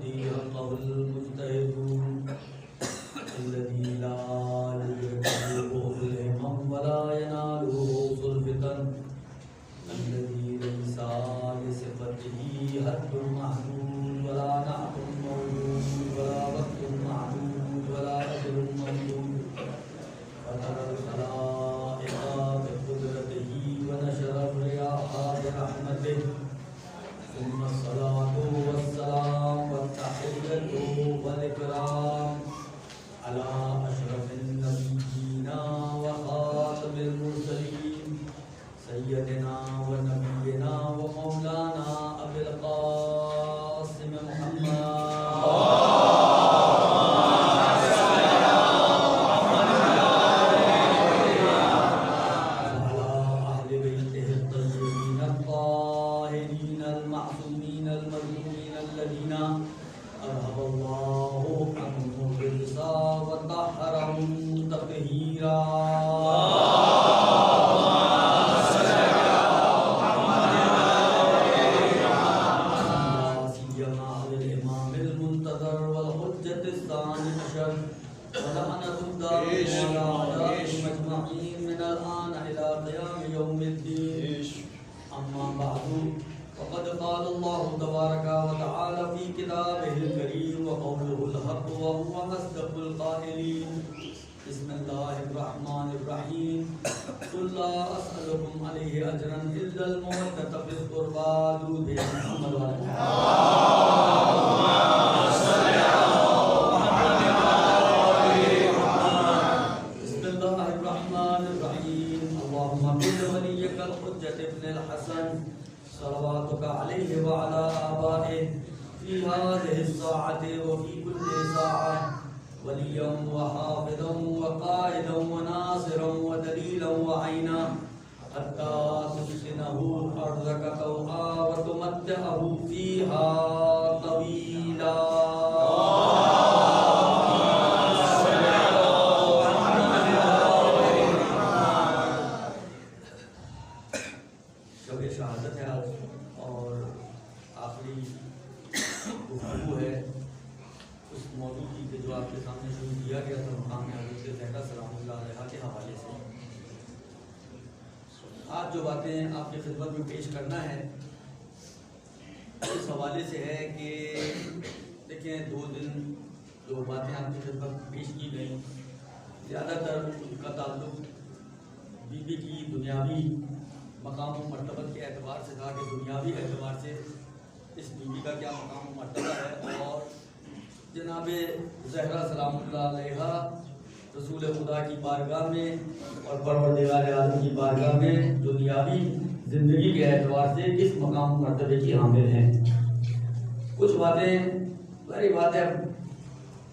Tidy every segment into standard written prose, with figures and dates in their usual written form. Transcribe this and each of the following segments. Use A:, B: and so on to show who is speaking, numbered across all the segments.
A: يؤدي حقه المجتهد الذي لا يدركه الهمم ولا يناله الفتن الذي ليس لصفته حد محدود ولا نعت موجود ولا وقت معدود ولا أجل ممدود فترى الخلائق بقدرته ونشر الرياح برحمته ثم الصلاة والسلام والتحية والإكرام على أشرف النبيين وخاتم المرسلين سيدنا ونبينا ومولانا أبي القاسم محمد بسم الله الرحمن الرحيم قل لا أسألكم عليه أجرا إلا المودة في القربى درود محمد بسم الله الرحمن الرحيم اللهم كن وليك الحجة ابن الحسن صلواتك عليه وعلى آبائه في هذه الساعة وفي كل ساعة وليا وحافظا وقائدا وناصرا ودليلا وعينا حتى تسكنه أرضك طوعا وتمتعه فيها طويلا شب شہادت ہے آج اور آخری گفتگو ہے اس موضوع کی کہ جو آپ کے سامنے شروع کیا گیا تھا مقام حضرت زہرا سلام اللہ علیہ کے حوالے سے آج جو باتیں آپ کی خدمت میں پیش کرنا ہے اس حوالے سے ہے کہ دیکھیں 2 دن جو باتیں آپ کی خدمت میں پیش کی گئیں زیادہ تر ان کا تعلق بی بی کی دنیاوی مقام و مرتبت کے اعتبار سے تھا کہ دنیاوی اعتبار سے اس بی بی کا کیا مقام و مرتبہ ہے اور جناب زہرا سلام اللہ علیہ رسول خدا کی بارگاہ میں اور پروردگار عالم کی بارگاہ میں دنیاوی زندگی کے اعتبار سے کس مقام و مرتبے کی حامل ہیں. کچھ باتیں بڑی بات ہے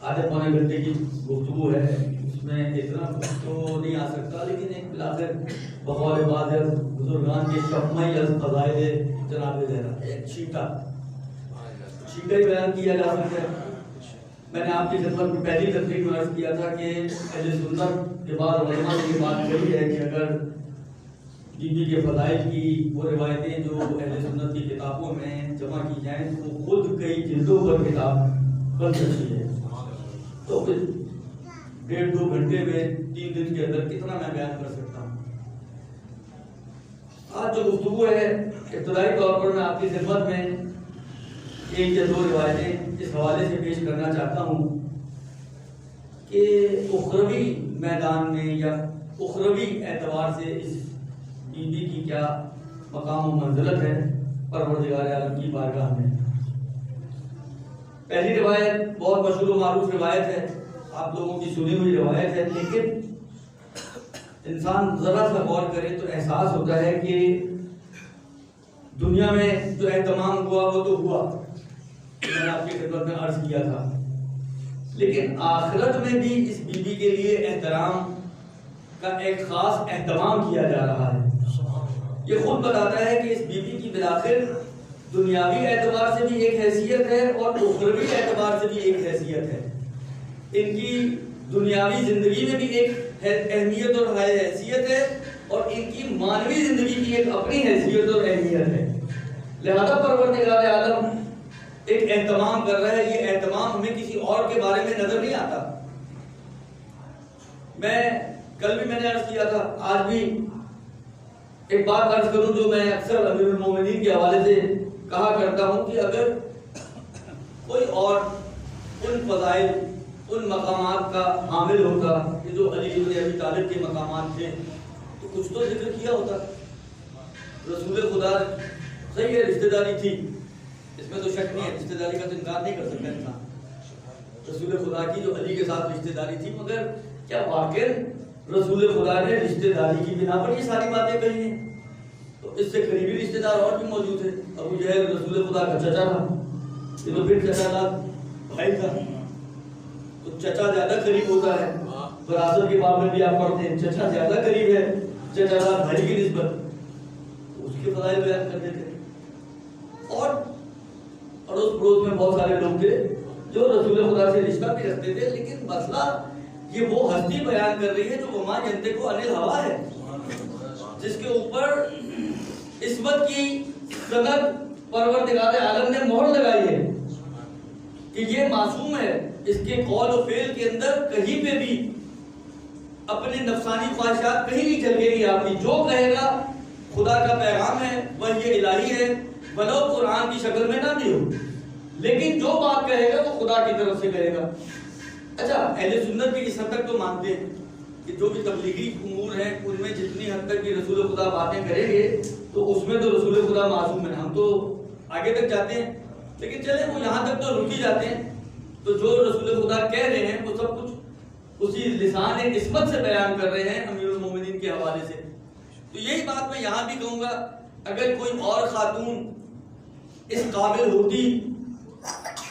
A: آدھے پونے گھنٹے کی گفتگو ہے اس میں اتنا کچھ تو نہیں آ سکتا لیکن ایک بلاخر بقول بعض بزرگان کے شمعی از فضائل جناب زہرا ایک چھیٹا ہی بیان کیا جا سکتا ہے. میں نے آپ کی خدمت میں پہلی تقریر میں عرض کیا تھا کہ اہل سنت کے بعد علماء نے یہ بات کہی ہے کہ اگر بی بی کے فضائل کی وہ روایتیں جو اہل سنت کی کتابوں میں جمع کی جائیں تو وہ خود کئی جلدوں پر کتاب بن سکتی ہے. تو پھر 1.5-2 گھنٹے میں 3 دن کے اندر کتنا میں بیان کر سکتا ہوں. آج جو گفتگو ہے ابتدائی طور پر میں آپ کی خدمت میں 1 یا 2 روایتیں اس حوالے سے پیش کرنا چاہتا ہوں کہ اخروی میدان میں یا اخروی اعتبار سے اس بی بی کی کیا مقام و منزلت ہے پروردگار عالم کی بارگاہ میں. پہلی روایت بہت مشہور و معروف روایت ہے آپ لوگوں کی سنی ہوئی روایت ہے لیکن انسان ذرا سا غور کرے تو احساس ہوتا ہے کہ دنیا میں جو اہتمام ہوا وہ تو ہوا میں نے آپ کی خدمت میں عرض کیا تھا لیکن آخرت میں بھی اس بی بی کے لیے احترام کا ایک خاص اہتمام کیا جا رہا ہے. یہ خود بتاتا ہے کہ اس بی بی کی بالآخر دنیاوی اعتبار سے بھی ایک حیثیت ہے اور اخروی اعتبار سے بھی ایک حیثیت ہے. ان کی دنیاوی زندگی میں بھی ایک اہمیت اور حیثیت ہے اور ان کی مانوی زندگی کی ایک اپنی حیثیت اور اہمیت ہے. لہذا پروردگار عالم ایک اہتمام کر رہا ہے، یہ اہتمام ہمیں کسی اور کے بارے میں نظر نہیں آتا. کل بھی میں نے عرض کیا تھا، آج بھی ایک بات عرض کروں جو میں اکثر امیر المومنین کے حوالے سے کہا کرتا ہوں کہ اگر کوئی اور ان فضائل ان مقامات کا حامل ہوتا کہ جو علی بن ابی طالب کے مقامات تھے تو کچھ تو ذکر کیا ہوتا. رسول خدا صحیح ہے رشتہ داری تھی، اس میں تو شک نہیں ہے، رشتہ داری کا تو انکار نہیں کر سکتا انسان. رسول خدا کی جو علی کے ساتھ رشتہ داری تھی، مگر کیا واقع رسول خدا نے رشتہ داری کی بنا پر یہ ساری باتیں کہی ہیں؟ تو اس سے قریبی رشتہ دار اور بھی موجود ہیں. ابو جہل رسول خدا کا چچا تھا، یہ تو پھر چچا کا بھائی تھا، تو چچا زیادہ قریب ہوتا ہے. وراثت کے باب میں بھی آپ پڑھتے ہیں چچا زیادہ قریب ہے چچا کا بھائی کی نسبت، تو اس کے فضائل بیان کرتے تھے. اور اڑوس پڑوس میں بہت سارے لوگ تھے جو رسول خدا سے رشتہ بھی رکھتے تھے، لیکن مسئلہ یہ وہ ہستی بیان کر رہی ہے جو وما ینطق عن الہویٰ ہے، جس کے اوپر عصمت کی سند پروردگار عالم نے مہر لگائی ہے کہ یہ معصوم ہے. اس کے قول و فعل کے اندر کہیں پہ بھی اپنے نفسانی خواہشات کہیں نہیں چل گئی. آپ کی جو کہے گا خدا کا پیغام ہے، وحی الہی ہے، بلو قرآن کی شکل میں نہ بھی ہو، لیکن جو بات کہے گا وہ خدا کی طرف سے کہے گا. اچھا، اہل سنت بھی اس حد تک تو مانتے ہیں کہ جو بھی تبلیغی امور ہیں ان میں جتنی حد تک بھی رسول خدا باتیں کریں گے تو اس میں تو رسول خدا معصوم ہے. ہم تو آگے تک جاتے ہیں، لیکن چلیں وہ یہاں تک تو رک ہی جاتے ہیں. تو جو رسول خدا کہہ رہے ہیں وہ سب کچھ اسی لسان عصمت سے بیان کر رہے ہیں امیر المومنین کے حوالے سے. تو یہی بات میں یہاں بھی کہوں گا، اگر کوئی اور خاتون اس قابل ہوتی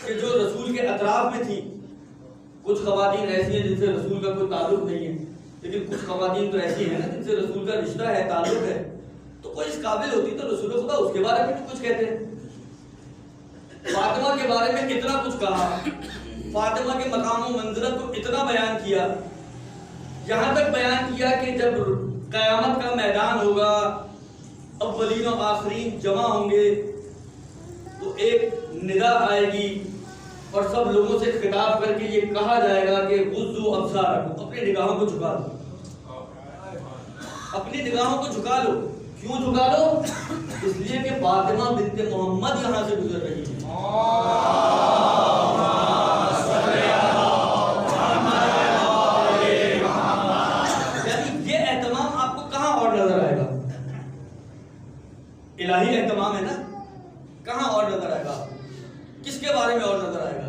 A: کہ جو رسول کے اطراف میں تھی، کچھ خواتین ایسی ہیں جن سے رسول کا کوئی تعلق نہیں ہے، لیکن کچھ خواتین تو ایسی ہیں نا جن سے رسول کا رشتہ ہے، تعلق ہے، تو کوئی اس قابل ہوتی تو رسول خدا اس کے بارے میں بھی کچھ کہتے ہیں. فاطمہ کے بارے میں اتنا کچھ کہا، فاطمہ کے مقام و منزلت کو اتنا بیان کیا، یہاں تک بیان کیا کہ جب قیامت کا میدان ہوگا، اولین و آخرین جمع ہوں گے تو ایک ندا آئے گی اور سب لوگوں سے خطاب کر کے یہ کہا جائے گا کہ غضوا ابصارکم، اپنی نگاہوں کو جھکا دو، اپنی نگاہوں کو جھکا لو. کیوں جھکا لو؟ اس لیے کہ فاطمہ بنت محمد یہاں سے گزر رہی ہے. یعنی یہ اہتمام آپ کو کہاں اور نظر آئے گا؟ الہی اہتمام ہے نا، کہاں اور نظر آئے گا؟ کس کے بارے میں اور نظر آئے گا؟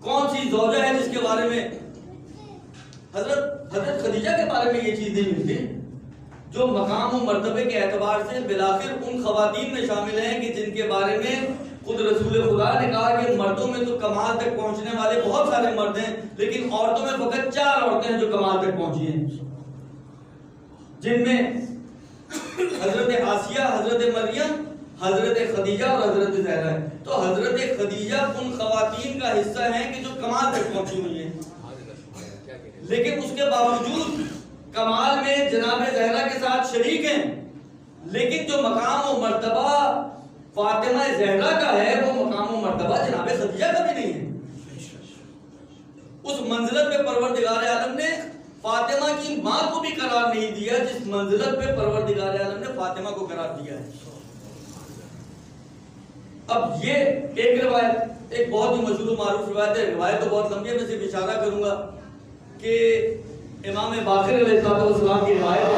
A: کون سی زوجہ ہے جس کے بارے میں حضرت خدیجہ کے بارے میں یہ چیز نہیں ملتی، جو مقام و مرتبے کے اعتبار سے بالآخر ان خواتین میں شامل ہیں کہ جن کے بارے میں خود رسول خدا نے کہا کہ مردوں میں تو کمال تک پہنچنے والے بہت سارے مرد ہیں، لیکن عورتوں میں فقط 4 عورتیں ہیں جو کمال تک پہنچی ہیں، جن میں حضرت آسیہ، حضرت مریم، حضرت خدیجہ اور حضرت زہرا ہے. تو حضرت خدیجہ ان خواتین کا حصہ ہیں کہ جو کمال تک پہنچی ہوئی ہیں، لیکن اس کے باوجود کمال میں جناب زہرا کے ساتھ شریک ہیں، لیکن جو مقام و مرتبہ فاطمہ زہرا کا ہے وہ مقام و مرتبہ جناب خدیجہ کا بھی نہیں ہے. اس منزلت پہ پروردگار عالم نے فاطمہ کی ماں کو بھی قرار نہیں دیا جس منزلت پہ پروردگار عالم نے فاطمہ کو قرار دیا ہے. اب یہ ایک روایت، ایک بہت ہی مشہور و معروف روایت ہے، روایت تو بہت لمبی ہے، میں صرف اشارہ کروں گا کہ امام باقر علیہ السلام کی روایت ہے.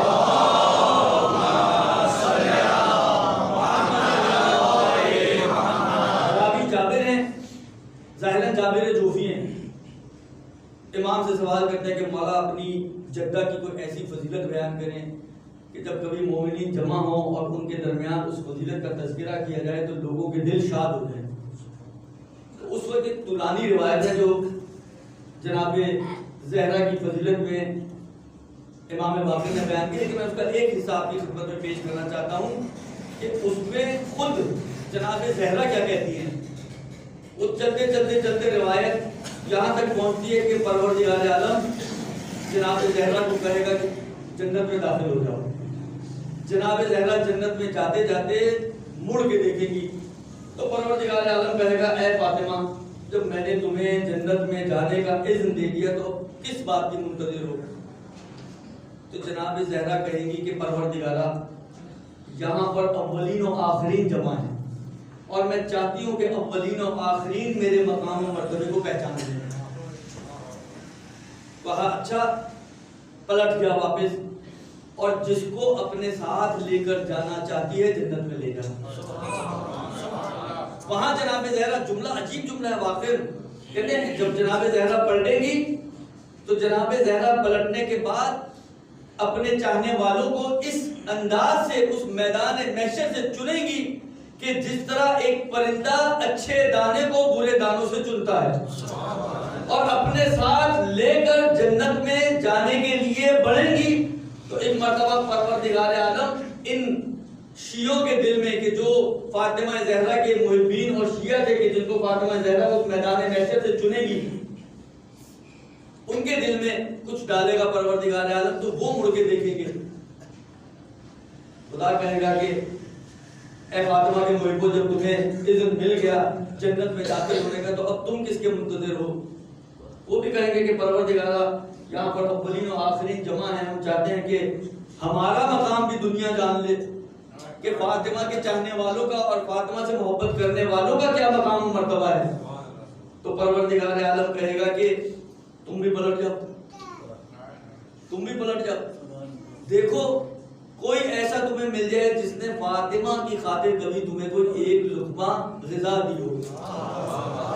A: راوی جابر ہیں، ظاہراً جابر جوفی ہیں. امام سے سوال کرتے ہیں کہ مولا اپنی جدہ کی کوئی ایسی فضیلت بیان کریں کہ جب کبھی مومنین جمع ہوں اور ان کے درمیان اس فضیلت کا تذکرہ کیا جائے تو لوگوں کے دل شاد ہو جائیں. تو اس وقت ایک طولانی روایت ہے جو جناب زہرا کی فضیلت میں امام باقر نے بیان کی، لیکن میں اس کا ایک حصہ آپ کی خدمت میں پیش کرنا چاہتا ہوں کہ اس میں خود جناب زہرا کیا کہتی ہیں. وہ چلتے چلتے چلتے روایت یہاں تک پہنچتی ہے کہ پروردگار عالم جناب زہرا کو کہے گا کہ جنت میں داخل ہو جاؤ. جناب زہرا جنت میں جاتے جاتے مڑ کے دیکھیں گی تو پروردگار عالم کہے گا اے فاطمہ جب میں نے تمہیں جنت میں جانے کا اذن دے دیا تو کس بات کی منتظر ہو؟ تو جناب زہرا کہیں گی کہ پروردگارہ یہاں پر اولین و آخرین جمع ہیں اور میں چاہتی ہوں کہ اولین و آخرین میرے مقام و مرتبے کو پہچان لیں۔ کہا اچھا، پلٹ گیا واپس اور جس کو اپنے ساتھ لے کر جانا چاہتی ہے جنت میں لے جانا۔ وہاں جناب زہرا جملہ عجیب جملہ ہے واقعی، کہتے ہیں جب جناب زہرا پلٹے گی تو جناب زہرا پلٹنے کے بعد اپنے چاہنے والوں کو اس انداز سے اس میدان محشر سے چنے گی کہ جس طرح ایک پرندہ اچھے دانے کو برے دانوں سے چنتا ہے، اور اپنے ساتھ لے کر جنت میں جانے کے لیے بڑھیں گی۔ تو ایک مرتبہ پروردگار عالم ان شیعوں کے دل میں کہ جو فاطمہ زہرا کے محبین اور شیعہ تھے کہ جن کو فاطمہ زہرا اس میدان محشر سے چنے گی، ان کے دل میں کچھ ڈالے گا پروردگار عالم، تو وہ مڑ کے دیکھیں گے۔ خدا کہے گا کہ اے فاطمہ کے محبو جب تمہیں اذن مل گیا جنت میں داخل ہونے کا تو اب تم کس کے منتظر ہو؟ وہ بھی کہیں گے کہ پروردگارہ یہاں پر اولین و آخرین جمع ہیں، ہم چاہتے ہیں کہ ہمارا مقام بھی دنیا جان لے کہ فاطمہ کے چاہنے والوں کا اور فاطمہ سے محبت کرنے والوں کا کیا مقام و مرتبہ ہے۔ تو پروردگار عالم کہے گا کہ تم بھی پلٹ جاؤ، تم بھی پلٹ جاؤ، دیکھو کوئی ایسا تمہیں مل جائے جس نے فاطمہ کی خاطر کبھی تمہیں کوئی ایک لقمہ غذا دی ہو،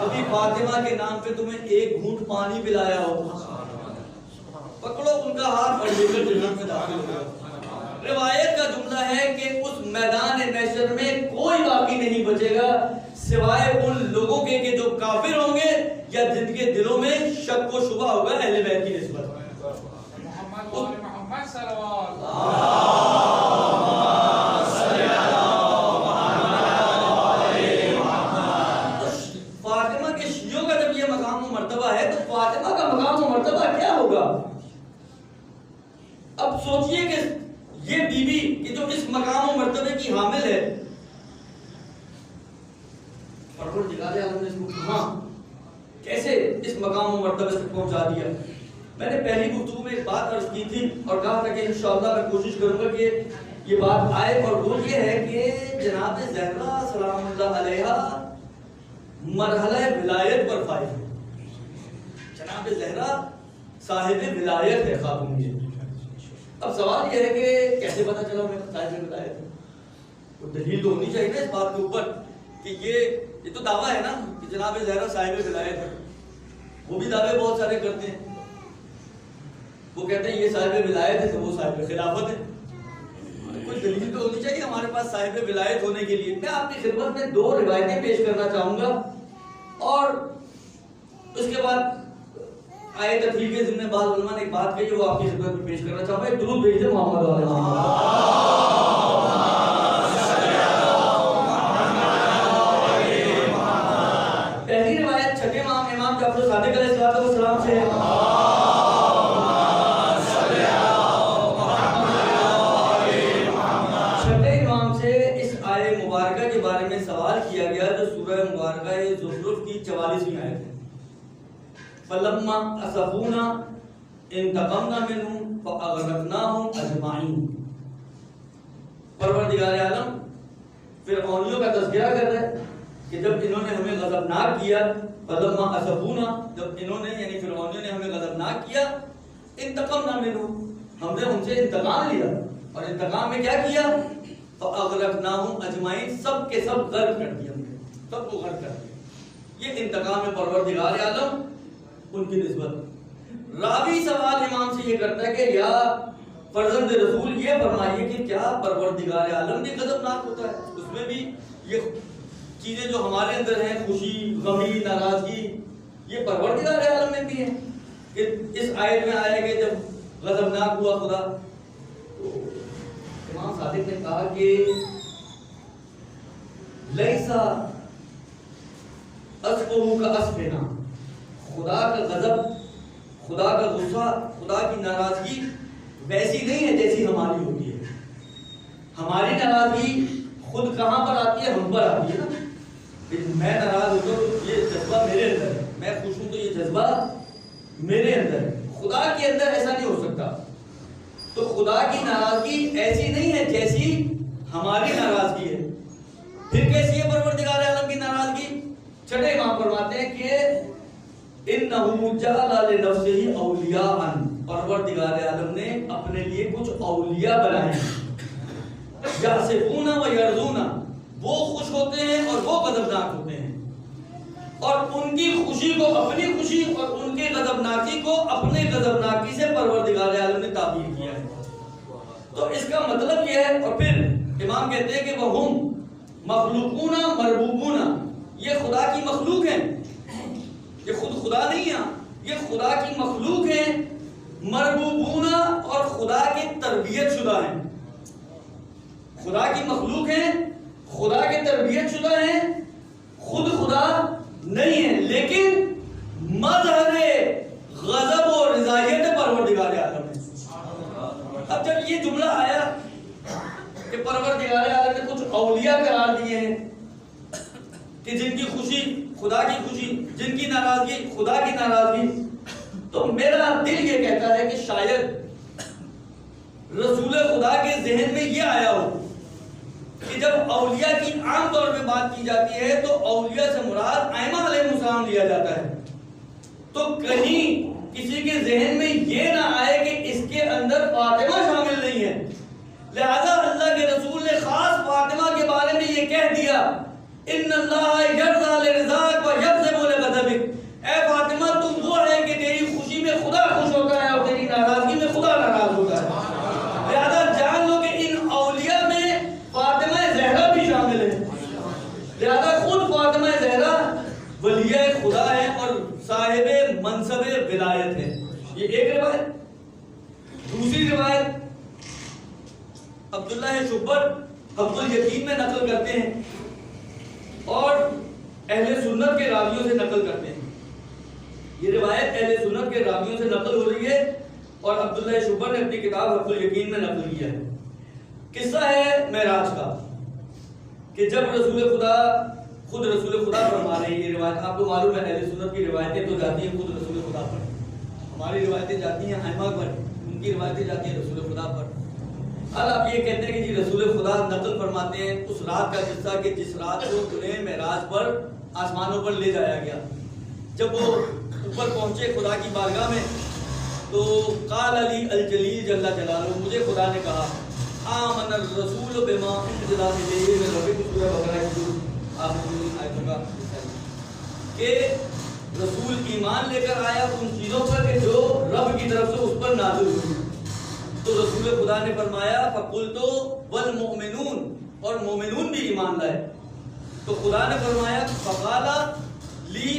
A: کبھی فاطمہ کے نام پہ تمہیں ایک گھونٹ پانی پلایا ہو، پکڑو ان کا ہاتھ اور لے کر جنت میں داخل ہو جاؤ۔ روایت کا جملہ ہے کہ اس میدان محشر میں کوئی باقی نہیں بچے گا سوائے ان لوگوں کے کہ جو کافر ہوں گے یا جن کے دلوں میں شک و شبہ ہوگا اہل بیت کی نسبت۔ فاطمہ کے شیعوں کا جب یہ مقام و مرتبہ ہے تو فاطمہ کا مقام و مرتبہ کیا ہوگا؟ اب سوچئے کہ یہ بی بی کہ جو اس مقام و مرتبے کی حامل ہے، پروردگار عالم نے اس کو کہاں کیسے اس مقام و مرتبے سے پہنچا دیا۔ میں نے پہلی گفتگو میں ایک بات عرض کی تھی اور کہا تھا کہ انشاءاللہ میں کوشش کروں گا کہ یہ بات آئے، اور وہ یہ ہے کہ جناب زہرا سلام اللہ علیہا مرحلہ ولایت پر فائز ہے۔ جناب زہرا صاحب ولایت ہے خاتون یہ۔ اب سوال یہ ہے کہ کیسے پتا چلا انہیں صاحب ولایت ہے؟ تو دلیل تو ہونی چاہیے نا اس بات کے اوپر کہ یہ تو دعویٰ ہے نا کہ جناب زہرا صاحب ولایت ہے۔ وہ بھی دعوے بہت سارے کرتے ہیں، وہ کہتے ہیں یہ صاحب ولایت ہے تو وہ صاحب خلافت ہے۔ کوئی دلیل تو ہونی چاہیے ہمارے پاس صاحب ولایت ہونے کے لیے۔ میں آپ کی خدمت میں دو روایتیں پیش کرنا چاہوں گا اور اس کے بعد آئے تفریح کے ضمن بعض علماء نے ایک بات کہی وہ آپ کی خدمت میں پیش کرنا چاہوں گا۔ ایک درود بھیج دیں محمد علیہ وسلم۔ پہلی روایت چھٹے امام جعفر صادق علیہ السلام سے ہے۔ چھٹے امام سے اس آیے مبارکہ کے بارے میں سوال کیا گیا جو سورہ مبارکہ زخرف کی 44ویں آیت ہے۔ فلما اسفونا انتقمنا منهم فاغرقناهم اجمعین۔ پروردگار عالم فرعونیوں کا تذکرہ کر رہے ہیں کہ جب انہوں نے ہمیں غضبناک کیا، فلما اسفونا جب انہوں نے یعنی فرعونیوں نے ہمیں غضبناک کیا، انتقمنا منهم ہم نے ان سے انتقام لیا، اور انتقام میں کیا کیا؟ فاغرقناهم اجمعین، سب کے سب غرق کر دیا، سب کو غرق کر دیا۔ یہ انتقام ہے پروردگار عالم ان کی نسبت۔ راوی سوال امام سے یہ کرتا ہے کہ یا فرزند رسول یہ فرمائیے کہ کیا پروردگار عالم بھی غضبناک ہوتا ہے؟ اس میں بھی یہ چیزیں جو ہمارے اندر ہیں، خوشی، غمی، ناراضگی، یہ پروردگار عالم میں بھی ہیں کہ اس آیت میں آیا کہ جب غضبناک ہوا خدا، تو امام صادق نے کہا کہ لیسا اسفہ کا اسفنا، خدا کا غضب، خدا کا غصہ، خدا کی ناراضگی ویسی نہیں ہے جیسی ہماری ہوتی ہے۔ ہماری ناراضگی خود کہاں پر آتی ہے؟ ہم پر آتی ہے نا۔ میں ناراض ہوں تو یہ جذبہ میرے اندر ہے، میں خوش ہوں تو یہ جذبہ میرے اندر ہے، خدا کے اندر ایسا نہیں ہو سکتا۔ تو خدا کی ناراضگی ایسی نہیں ہے جیسی ہماری ناراضگی ہے۔ پھر کیسی ہے پروردگار عالم کی ناراضگی؟ چھٹے امام فرماتے ہیں کہ انہو جعل لنفسہ اولیاء، پروردگار عالم نے اپنے لیے کچھ اولیاء بنائے ہیں، یعصفون و یرضون، وہ خوش ہوتے ہیں اور وہ غضبناک ہوتے ہیں، اور ان کی خوشی کو اپنی خوشی اور ان کے غضبناکی کو اپنے غضبناکی سے پروردگار عالم نے تعبیر کیا ہے۔ تو اس کا مطلب یہ ہے، اور پھر امام کہتے ہیں کہ وہم مخلوقون مربوبون، یہ خدا کی مخلوق ہیں، یہ خود خدا نہیں ہے، یہ خدا کی مخلوق ہیں، مربوبون اور خدا کی تربیت شدہ ہیں، خدا کی مخلوق ہیں، خدا کی تربیت شدہ ہیں، خود خدا نہیں ہے، لیکن مظہر غضب و رضایت پروردگار عالم ہے۔ اب جب یہ جملہ آیا کہ پروردگار عالم نے کچھ اولیاء قرار دیے ہیں کہ جن کی خوشی خدا کی خوشی، جن کی ناراضگی خدا کی ناراضگی، تو میرا دل یہ کہتا ہے کہ شاید رسول خدا کے ذہن میں یہ آیا ہو کہ جب اولیاء کی عام طور پہ بات کی جاتی ہے تو اولیاء سے مراد ائمہ علیہ السلام لیا جاتا ہے، تو کہیں کسی کے ذہن میں یہ نہ آئے کہ اس کے اندر فاطمہ شامل نہیں ہے، لہذا اللہ کے رسول نے خاص فاطمہ کے بارے میں یہ کہہ دیا ان اللہ یرضی لرضاک و یغضب لغضبک، اے فاطمہ تم وہ ہے کہ تیری خوشی میں خدا خوش ہوتا ہے اور تیری ناراضگی میں خدا ناراض ہوتا ہے، لہذا جان لو کہ ان اولیاء میں فاطمہ زہرا بھی شامل ہے، لہذا خود فاطمہ زہرا ولیہ خدا ہے اور صاحب منصب ولایت ہے۔ یہ ایک روایت۔ دوسری روایت عبداللہ شبر حفظ الیقین میں نقل کرتے ہیں اور اہل سنت کے راویوں سے نقل کرتے ہیں، یہ روایت اہل سنت کے راویوں سے نقل ہو رہی ہے اور عبداللہ شبر نے اپنی کتاب حفظ الیقین میں نقل کیا ہے۔ قصہ ہے معراج کا کہ جب خود رسول خدا فرما رہے ہیں، یہ روایت آپ کو معلوم ہے اہل سنت کی روایتیں تو جاتی ہیں خود رسول خدا پر، ہماری روایتیں جاتی ہیں ائمہ پر، ان کی روایتیں جاتی ہیں رسول خدا پر۔ اب آپ یہ کہتے ہیں کہ جی رسول خدا نقل فرماتے ہیں اس رات کا قصہ کہ جس رات کو انہیں معراج پر آسمانوں پر لے جایا گیا، جب وہ اوپر پہنچے خدا کی بارگاہ میں تو قال علی الجلیل جل جلالہ، مجھے خدا نے کہا آمن الرسول بما انزل الیہ من ربہ، سورہ بقرہ کی آخری آیتوں کا کہ رسول ایمان لے کر آیا ان چیزوں پر کہ جو رب کی طرف سے اس پر نازل ہوئی، تو رسول خدا نے فرمایا فقلت والمؤمنون، اور مومنون بھی ایمان لائے، تو خدا نے فرمایا فقال لی،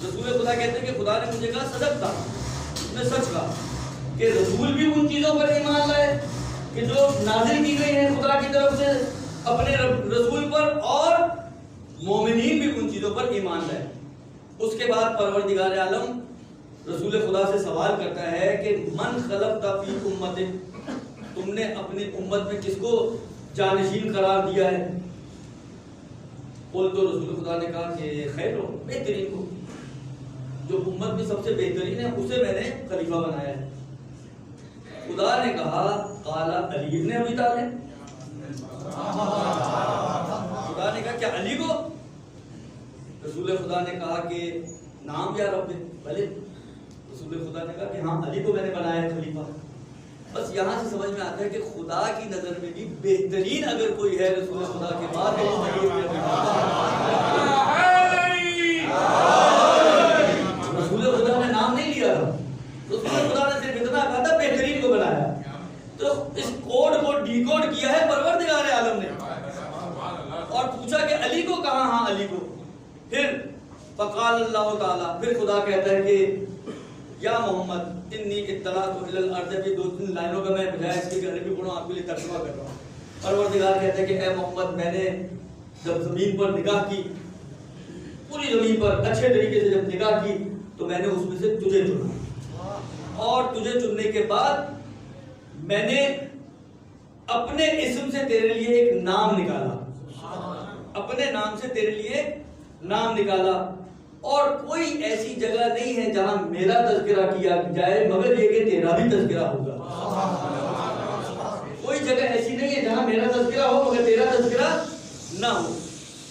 A: رسول خدا کہتے ہیں کہ خدا نے مجھے کہا صدقتا، اس نے سچ کہا کہ رسول بھی ان چیزوں پر ایمان لائے کہ جو نازل کی گئی ہیں خدا کی طرف سے اپنے رسول پر، اور مومنین بھی ان چیزوں پر ایمان لائے۔ اس کے بعد پروردگار عالم رسول خدا سے سوال کرتا ہے کہ من خلقت فی امتک، تم نے اپنی امت میں کس کو جانشین قرار دیا ہے؟ قل، تو رسول خدا نے کہا کہ خیر ہو، بہترین کو، جو امت میں سب سے بہترین ہے اسے میں نے خلیفہ بنایا ہے۔ خدا نے کہا قال علی ابن ابی طالب، خدا نے کہا کیا علی کو؟ رسول خدا نے کہا کہ نام یا رب، بھلے، رسول خدا نے کہا کہ ہاں علی کو میں نے بنایا ہے خلیفہ۔ بس یہاں سے سمجھ میں آتا ہے کہ خدا کی نظر میں بھی بہترین اگر کوئی ہے رسول خدا کے بعد تو رسول خدا نے نام نہیں لیا تھا، رسول خدا نے صرف اتنا کہا تھا بہترین کو بنایا، تو اس کوڈ کو ڈی کوڈ کیا ہے پروردگار عالم نے اور پوچھا کہ علی کو کہاں؟ ہاں علی کو۔ پھر فقال اللہ تعالیٰ، پھر خدا کہتا ہے کہ یا محمد انی اطلعت الی الارض، بھی 2-3 لائنوں کا میں بجائے اس کے عربی پڑھوں آپ کے لیے ترجمہ کر رہا ہوں۔ پروردگار کہتا ہے کہ اے محمد میں نے جب زمین پر نگاہ کی، پوری زمین پر اچھے طریقے سے جب نگاہ کی تو میں نے اس میں سے تجھے چنا، اور تجھے چننے کے بعد میں نے اپنے اسم سے تیرے لیے ایک نام نکالا، اپنے نام سے تیرے لیے نام نکالا، اور کوئی ایسی جگہ نہیں ہے جہاں میرا تذکرہ کیا جائے مگر یہ کہ تیرا بھی تذکرہ ہوگا. کوئی جگہ ایسی نہیں ہے جہاں میرا تذکرہ ہو مگر تیرا تذکرہ نہ ہو.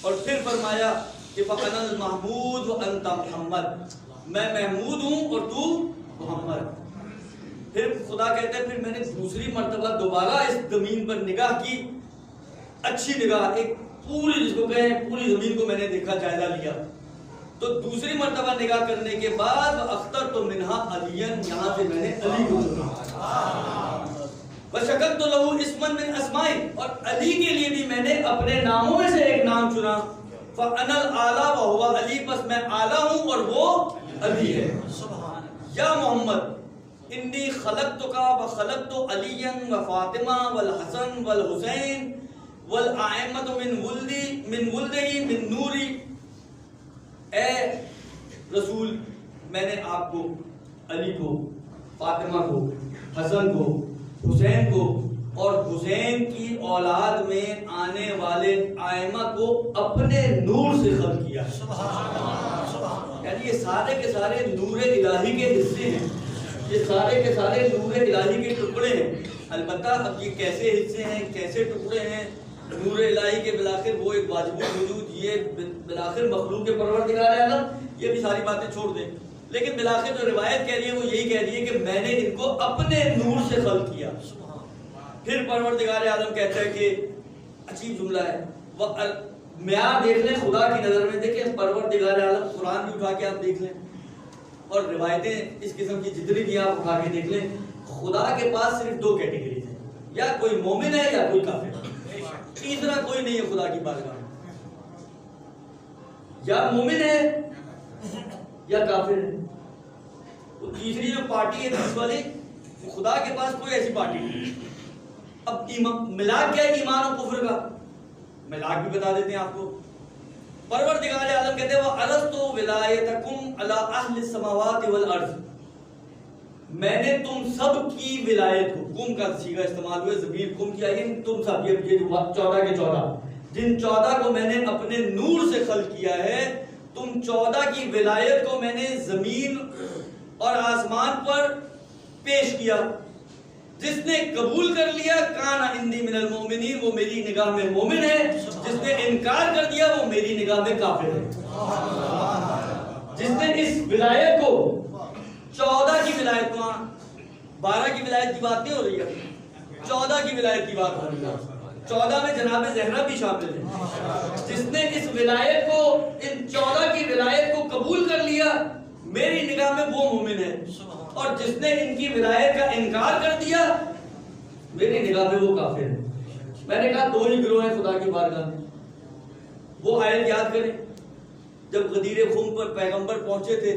A: اور پھر فرمایا کہ فَأَنَا الْمَحْمُودُ وَأَنْتَ مُحَمَّدٌ، میں محمود ہوں اور تو محمد. پھر خدا کہتے ہیں پھر میں نے دوسری مرتبہ دوبارہ اس زمین پر نگاہ کی، اچھی نگاہ، ایک پوری جس کو کہیں پوری زمین کو میں نے دیکھا، جائزہ لیا. تو دوسری مرتبہ نگاہ کرنے کے بعد اخترت منها علیًا، یہاں سے میں نے علی کو چنا. وشکلت له اسما من اسماء، اور علی کے لیے بھی میں نے اپنے ناموں میں سے ایک نام چنا. فانا الاعلی وهو علی، بس میں اعلی ہوں اور وہ علی ہے. یا محمد انی خلقتک وخلقت علیًا وفاطمہ والحسن والحسین والائمۃ من ولدہ من نوری. اے رسول، میں نے آپ کو، علی کو، فاطمہ کو، حسن کو، حسین کو اور حسین کی اولاد میں آنے والے آئمہ کو اپنے نور سے خلق کیا. یعنی یہ سارے کے سارے نور الہی کے حصے ہیں، یہ سارے کے سارے نور الہی کے ٹکڑے ہیں. البتہ اب یہ کیسے حصے ہیں، کیسے ٹکڑے ہیں، نور الہی کے بلاخر وہ ایک واجب الوجود، یہ بلاخر مخلوق کے پروردگار عالم، یہ بھی ساری باتیں چھوڑ دیں. لیکن بلاخر جو روایت کہہ رہی ہے وہ یہی کہہ رہی ہے کہ میں نے ان کو اپنے نور سے خلق کیا. پھر پروردگار عالم کہتا ہے کہ عجیب جملہ ہے، وہ معیار دیکھ لیں خدا کی نظر میں. دیکھیں پروردگار عالم، قرآن بھی اٹھا کے آپ دیکھ لیں اور روایتیں اس قسم کی جتنی بھی آپ اٹھا کے دیکھ لیں، خدا کے پاس صرف دو کیٹیگریز ہیں، یا کوئی مومن ہے یا کوئی کافر ہے. تیسرا کوئی نہیں ہے خدا کی بارگاہ میں، یا مومن ہے یا کافر ہے. وہ تیسری جو پارٹی ہے تیس والی، خدا کے پاس کوئی ایسی پارٹی نہیں. اب ملاک کیا ہے ایمان اور کفر کا؟ ملاک بھی بتا دیتے ہیں آپ کو. پروردگار عالم کہتے ہیں وَأَلَسْتُ وِلَایَتَكُمْ عَلَىٰ أَهْلِ السَّمَاوَاتِ وَالْأَرْضِ، میں نے تم سب کی ولایت کو، کم کا صیغہ استعمال ہوئے، ضمیر کم کی آئی، تم سب، یہ 14 کے 14، جن 14 کو میں نے اپنے نور سے خلق کیا ہے، تم 14 کی ولایت کو میں نے زمین اور آسمان پر پیش کیا. جس نے قبول کر لیا کان عندی من المؤمنین، وہ میری نگاہ میں مومن ہے. جس نے انکار کر دیا وہ میری نگاہ میں کافر ہے. جس نے اس ولایت کو، 14 کی ولایت، کو 12 کی ولایت کی بات نہیں ہو رہی ہے، 14 کی ولایت کی بات ہو رہی ہے. 14 میں جناب زہرا بھی شامل ہے. جس نے اس ولایت کو، ان 14 کی ولایت کو قبول کر لیا میری نگاہ میں وہ مومن ہے، اور جس نے ان کی ولایت کا انکار کر دیا میری نگاہ میں وہ کافر ہے. میں نے کہا دو ہی گروہ ہیں خدا کی بارگاہ میں. وہ آیت یاد کریں، جب غدیر خم پر پیغمبر پہنچے تھے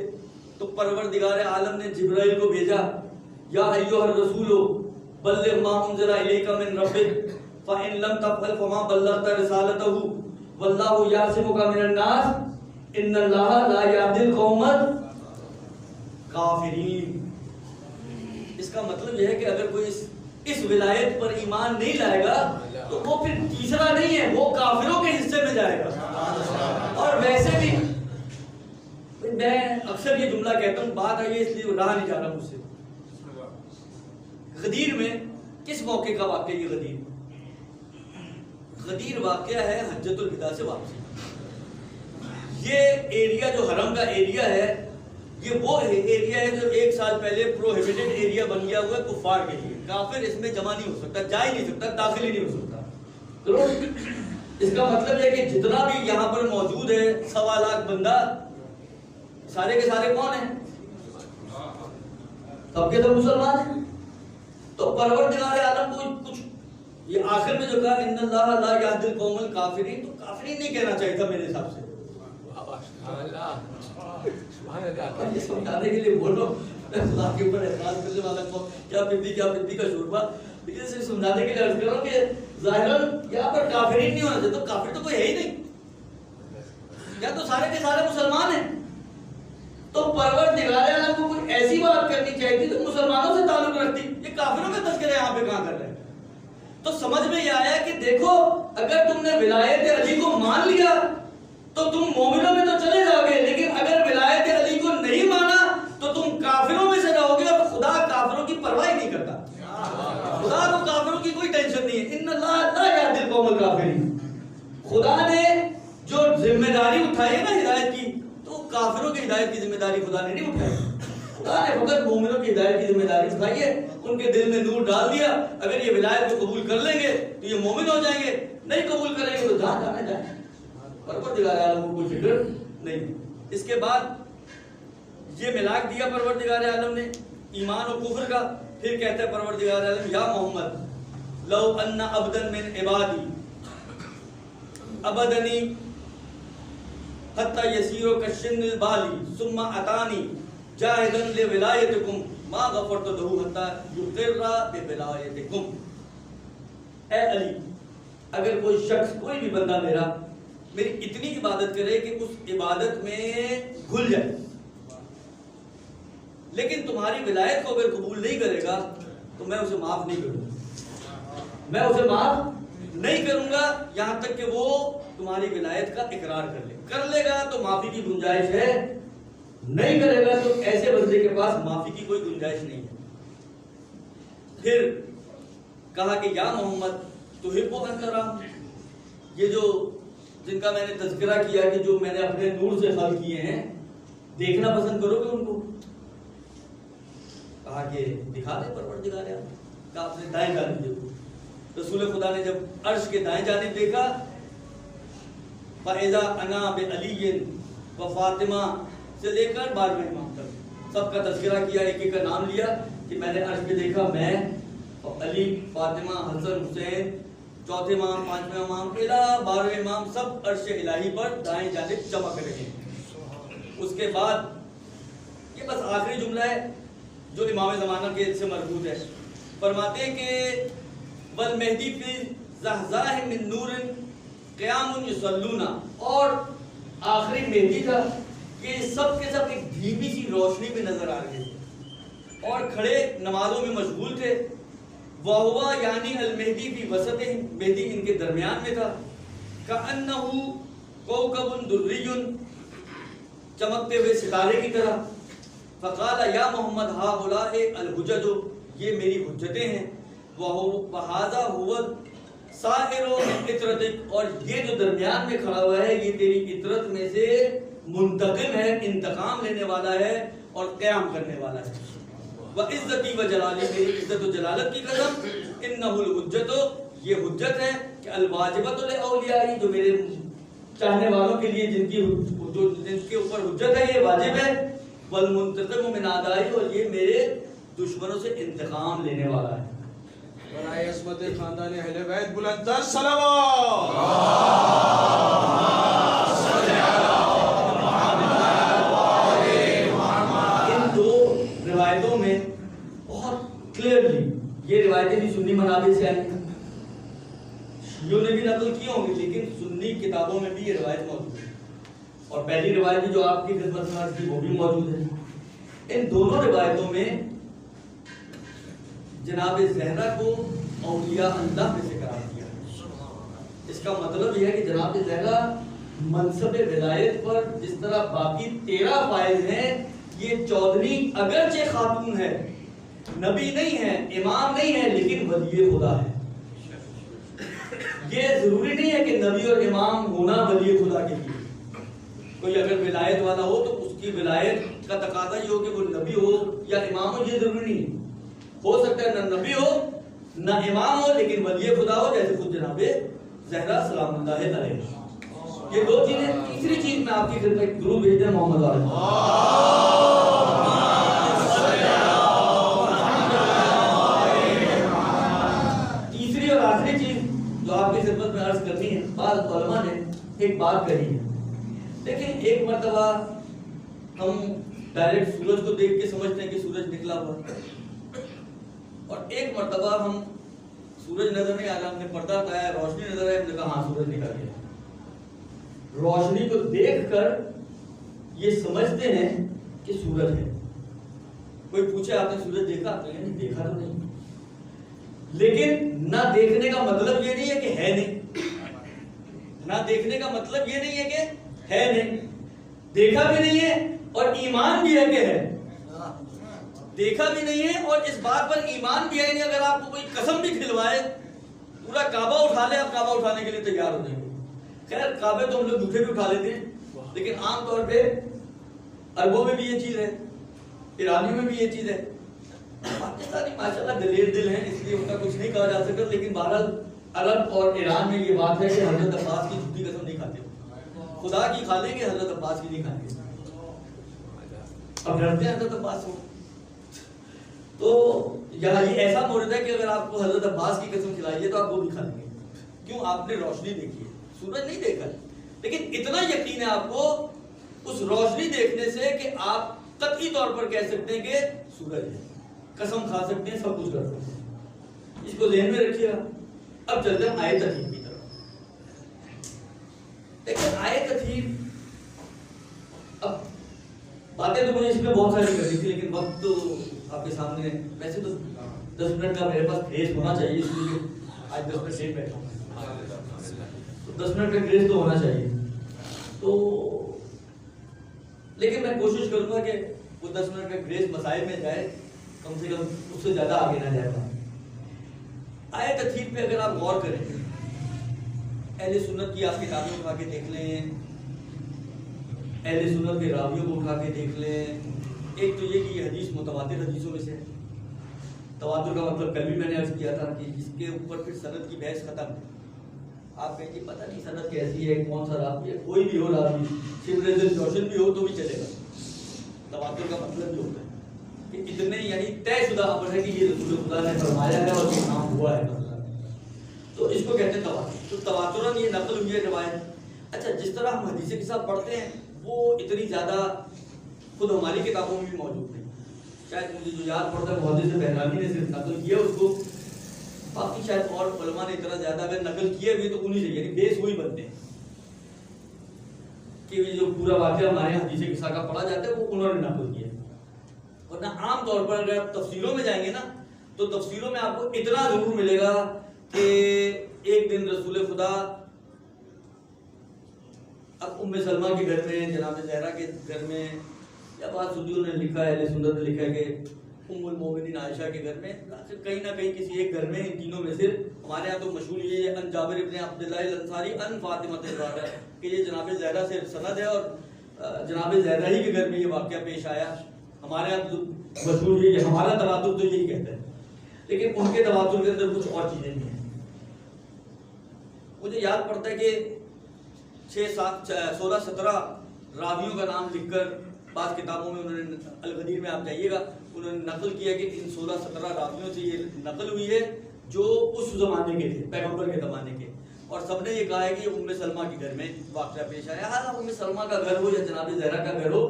A: تو پروردگار عالم نے جبرائیل کو بھیجا، یا ایھا الرسول بلغ ما انزل الیک من ربک فإن لم تفعل فما بلغت رسالتہ واللہ یعصمک من الناس ان اللہ لا یہدی القوم الکافرین. اس کا مطلب یہ ہے کہ اگر کوئی اس ولایت پر ایمان نہیں لائے گا تو وہ پھر تیسرا نہیں ہے، وہ کافروں کے حصے میں جائے گا. اور ویسے بھی میں اکثر یہ جملہ کہتا ہوں، بات آئی ہے اس لیے رہا نہیں جا رہا مجھ سے. غدیر میں کس موقع کا واقعہ؟ یہ غدیر واقعہ ہے حجۃ الوداع سے واپسی. یہ ایریا جو حرم کا ایریا ہے، یہ وہ ایریا ہے جو 1 سال پہلے پروہیبٹڈ ایریا بن گیا ہوا ہے کفار کے لیے. کافر اس میں جمع نہیں ہو سکتا، جا ہی نہیں سکتا، داخل ہی نہیں ہو سکتا. اس کا مطلب ہے کہ جتنا بھی یہاں پر موجود ہے 1.25 لاکھ بندہ، سارے کے سارے کون ہیں؟ سب کے سب مسلمان ہیں. تو پروردگار عالم کو کچھ یہ آخر میں جو کہا ان اللہ لا یہدی القوم الکافرین، تو کافرین نہیں کہنا چاہیے تھا میرے حساب سے. یہ سمجھانے کے لیے بول رہا ہوں، خدا کے اوپر احسان کرنے والا کو کیا پدی کا شوربہ، لیکن صرف سمجھانے کے لیے عرض کر رہا ہوں کہ ظاہراً یہاں پر کافرین نہیں ہونا چاہیے. تو کافر تو کوئی ہے ہی نہیں، یا تو سارے کے سارے مسلمان ہیں. تو پروردگار عالم کو کوئی ایسی بات کرنی چاہیے تھی تو مسلمانوں سے تعلق رکھتی. یہ کافروں کا تذکرہ یہاں پہ کہاں کر رہے ہیں؟ تو سمجھ میں یہ آیا کہ دیکھو اگر تم نے ولایت علی کو مان لیا تو تم مومنوں میں تو چلے جاؤ گے، لیکن اگر ولایت علی کو نہیں مانا تو تم کافروں میں سے رہو گے، اور خدا کافروں کی پرواہ نہیں کرتا۔ خدا کو کافروں کی کوئی ٹینشن نہیں ہے۔ ان اللہ لا یہدی القوم الکافرین۔ خدا نے جو ذمہ داری اٹھائی ہے نا ہدایت کی، تو کافروں کی ہدایت کی ذمہ داری خدا نے نہیں اٹھائی، خدا نے فقط مومنوں کی ہدایت کی ذمہ داری اٹھائی ہے، ان کے دل میں نور ڈال دیا۔ اگر یہ ولایت کو قبول کر لیں گے تو یہ مومن ہو جائیں گے، نہیں قبول کریں گے تو جہاں جانا جائیں، پروردگار عالم کو کوئی فکر نہیں۔ اس کے بعد یہ ملاک دیا پروردگار عالم نے ایمان و کفر کا، پھر کہتا ہے پروردگار عالم یا محمد لو ان عبدا من عبادی عبدنی حتی یسیر کالشن البالی ثم اتانی جاہدا لولایتکم ما غفرت له حتی یقر بولایتکم۔ اے علی، اگر کوئی شخص، کوئی بھی بندہ میری اتنی عبادت کرے کہ اس عبادت میں گھل جائے، لیکن تمہاری ولایت کو اگر قبول نہیں کرے گا تو میں اسے معاف نہیں کروں گا، میں اسے معاف نہیں کروں گا یہاں تک کہ وہ تمہاری ولایت کا اقرار کر لے گا تو معافی کی گنجائش ہے، نہیں کرے گا تو ایسے بندے کے پاس معافی کی کوئی گنجائش نہیں ہے۔ پھر کہا کہ یا محمد تحب ان ترا، یہ جو جن کا میں نے تذکرہ کیا کہ جو میں نے اپنے نور سے خلق کیے ہیں، دیکھنا پسند کرو گے ان کو؟ کہا کہ دکھا دے پروردگار عالم، کہ آپ نے دائیں جانب دیکھو۔ رسول خدا نے جب عرش کے دائیں جانب دیکھا، فَإِذَا أَنَا بِعَلِيٍّ وَفَاطِمَہ سے لے کر 12ویں امام تک سب کا تذکرہ کیا، ایک ایک کا نام لیا کہ میں نے عرش پہ دیکھا، میں علی، فاطمہ، حسن، حسین، چوتھے امام، 5ویں امام، 12ویں امام، سب عرش الہی پر دائیں جانب چمک رہے ہیں۔ اس کے بعد یہ بس آخری جملہ ہے جو امام زمانہ کے سے مربوط ہے، فرماتے ہیں کہ والمہدی فی زحزاہ من نور قیام یصلون، اور آخری مہدی تھا کہ سب کے سب ایک دھیمی سی روشنی میں نظر آ رہے تھے اور کھڑے نمازوں میں مشغول تھے۔ وہوا یعنی المہدی فی وسطہم، مہدی ان کے درمیان میں تھا، کأنہ کوکب دری، چمکتے ہوئے ستارے کی طرح۔ فقال یا محمد ہؤلاء الحجج، یہ میری حجتیں ہیں، وہذا هو سائر من عطرتک، اور یہ جو درمیان میں کھڑا ہوا ہے یہ تیری عطرت میں سے منتقم ہے، انتقام لینے والا ہے اور قیام کرنے والا ہے۔ وعزتی و جلالی، میری عزت و جلالت کی قسم، انہ الحجت، یہ حجت ہے کہ الواجبۃ لاولیاء، جو میرے چاہنے والوں کے لیے جن کے اوپر حجت ہے یہ واجب ہے، والمنتقم من اعدائی، اور یہ میرے دشمنوں سے انتقام لینے والا ہے۔
B: برائے عصمت خاندان اہل بیت بلند تر صلوات۔
A: ان دو روایتوں میں بہت کلیئرلی، یہ روایتیں بھی سنی منابع سے آئی ہیں، شیعوں نے بھی نقل کی ہوں گی، لیکن سنی کتابوں میں بھی یہ روایت موجود ہے، اور پہلی روایت بھی جو آپ کی خدمت میں عرض کی وہ بھی موجود ہے۔ ان دونوں روایتوں میں جناب زہرا کو اولیاء اللہ میں سے قرار دیا ہے۔ اس کا مطلب یہ ہے کہ جناب زہرا منصب ولایت پر جس طرح باقی 13 فائز ہیں، یہ 14ویں اگرچہ خاتون ہے، نبی نہیں ہے، امام نہیں ہے، لیکن ولی خدا ہے۔ یہ ضروری نہیں ہے کہ نبی اور امام ہونا ولی خدا کے لیے، کوئی اگر ولایت والا ہو تو اس کی ولایت کا تقاضا یہ ہو کہ وہ نبی ہو یا امام ہو، یہ ضروری نہیں ہے۔ ہو سکتا ہے نہ نبی ہو نہ امام ہو لیکن ولی خدا ہو، جیسے خود جناب زہرا سلام اللہ علیہ۔ یہ دو چیزیں۔ تیسری چیز میں آپ کی خدمت درود بھیجتے ہیں محمد علیہ، تیسری اور آخری چیز جو آپ کی خدمت میں عرض کرنی ہے، بعض علماء نے ایک بات کہی ہے۔ لیکن ایک مرتبہ ہم ڈائریکٹ سورج کو دیکھ کے سمجھتے ہیں کہ سورج نکلا ہوا، اور ایک مرتبہ ہم سورج نظر نہیں آ رہا، ہم نے پردہ ہٹایا، روشنی نظر آئی، ہم نے کہا ہاں سورج نکل گیا۔ روشنی کو دیکھ کر یہ سمجھتے ہیں کہ سورج ہے۔ کوئی پوچھے آپ نے سورج دیکھا؟ تو نہیں دیکھا تو نہیں، لیکن نہ دیکھنے کا مطلب یہ نہیں ہے کہ ہے نہیں، نہ دیکھنے کا مطلب یہ نہیں ہے کہ ہے نہیں، دیکھا بھی نہیں ہے اور ایمان بھی ہے کہ ہے، دیکھا بھی نہیں ہے اور اس بات پر ایمان بھی ہے نہیں۔ اگر آپ کو کوئی قسم بھی کھلوائے، پورا کعبہ اٹھا لے، آپ کعبہ اٹھانے کے لیے تیار ہو جائیں گے۔ خیر کعبے تو ہم لوگ جھوٹے بھی اٹھا لیتے ہیں، لیکن عام طور پہ عربوں میں بھی یہ چیز ہے، ایرانیوں میں بھی یہ چیز ہے۔ پاکستانی ماشاءاللہ دلیر دل ہیں، اس لیے ان کا کچھ نہیں کہا جا سکتا، لیکن بہرحال عرب اور ایران میں یہ بات ہے کہ حضرت عباس کی جھوٹی قسم نہیں کھاتے، خدا کی کھا لیں گے، حضرت عباس کی نہیں کھائیں گے۔ اب ڈرتے ہیں حضرت عباس کو، تو یہاں یہ ایسا مورد ہے کہ اگر آپ کو حضرت عباس کی قسم کھلائیے تو آپ وہ بھی کھا لیں گے۔ کیوں؟ آپ نے روشنی دیکھی ہے، سورج نہیں دیکھا، لیکن اتنا یقین ہے آپ کو اس روشنی دیکھنے سے کہ آپ قطعی طور پر کہہ سکتے ہیں کہ سورج ہے، قسم کھا سکتے ہیں، سب کچھ کر سکتے ہیں۔ اس کو ذہن میں رکھیے گا۔ اب چلتے ہیں آیت ترتیب کی طرف۔ لیکن آیت ترتیب، اب باتیں تو مجھے اس میں بہت ساری کرنی تھی، لیکن وقت تو آپ کے سامنے، ویسے تو 10 منٹ کا میرے پاس گریس ہونا چاہیے، اس لیے آج 10 منٹ لیٹ بیٹھا ہوں، تو 10 منٹ کا گریس تو ہونا چاہیے، تو لیکن میں کوشش کروں گا کہ وہ 10 منٹ کا گریس مسائل میں جائے، کم سے کم اس سے زیادہ آگے نہ جائے گا۔ آیت ترتیب پہ اگر آپ غور کریں، اہل سنت کی آپ کتابیں اٹھا کے دیکھ لیں، اہل سنت کے راویوں کو اٹھا کے دیکھ لیں، ایک تو یہ کہ یہ حدیث متواتر حدیثوں میں سے ہے۔ تواتر کا مطلب کل بھی میں نے عرض کیا تھا کہ اس کے اوپر پھر سند کی بحث ختم ہے۔ آپ کہیں گے پتہ نہیں سند کیسی ہے، کون سا راوی ہے، کوئی بھی ہو راوی، شبر جوشن بھی ہو تو بھی چلے گا۔ تواتر کا مطلب یہ ہوتا ہے کہ اتنے یعنی طے شدہ خبر ہے کہ یہ رسول خدا نے فرمایا ہے اور یہ کام ہوا ہے، مطلب تو اس کو کہتے ہیں تواتر۔ تو تواتراً یہ نقل ہوئی ہے روایت۔ اچھا، جس طرح ہم حدیث کے ساتھ پڑھتے ہیں وہ اتنی زیادہ خود ہماری کتابوں میں بھی موجود نہیں، شاید مجھے جو یاد پڑتا ہے محدث بہرانی نے صرف نقل کیا اس کو، باقی شاید اور علماء نے اتنا زیادہ اگر نقل کیے ہوئے تو انہیں سے، یعنی بیس وہی بنتے ہیں کہ جو پورا واقعہ ہمارے حدیث قصہ کا پڑھا جاتا ہے وہ انہوں نے نقل کیا۔ ورنہ عام طور پر اگر آپ تفسیروں میں جائیں گے نا تو تفسیروں میں آپ کو اتنا ضرور ملے گا کہ ایک دن رسول خدا اب ام سلمہ کے گھر میں، جناب زہرا کے گھر میں، یا بعض سنیوں نے لکھا ہے، اہل سنت نے لکھا ہے کہ ام المومنین عائشہ کے گھر میں، کہیں نہ کہیں کسی ایک گھر میں، ان تینوں میں سے ہمارے ہاں تو مشہور یہ ہے ان جابر ابن عبداللہ الانصاری ان فاطمہ الزہرا ہے کہ یہ جناب زہرا سے سند ہے اور جناب زہرا ہی کے گھر میں یہ واقعہ پیش آیا۔ ہمارے یہاں مشہور یہ، ہمارا تواتر تو یہی کہتا ہے، لیکن ان کے تواتر کے اندر کچھ اور چیزیں بھی ہیں۔ مجھے یاد پڑتا ہے کہ 16-17 راویوں کا نام لکھ کر بعض کتابوں میں انہوں نے، الغدیر میں آپ جائیے گا، انہوں نے نقل کیا کہ ان 16-17 راویوں سے یہ نقل ہوئی ہے جو اس زمانے کے تھے، پیغمبر کے زمانے کے، اور سب نے یہ کہا ہے کہ ام سلمہ کے گھر میں واقعہ پیش آیا۔ ہاں ام سلمہ کا گھر ہو یا جناب زہرا کا گھر ہو،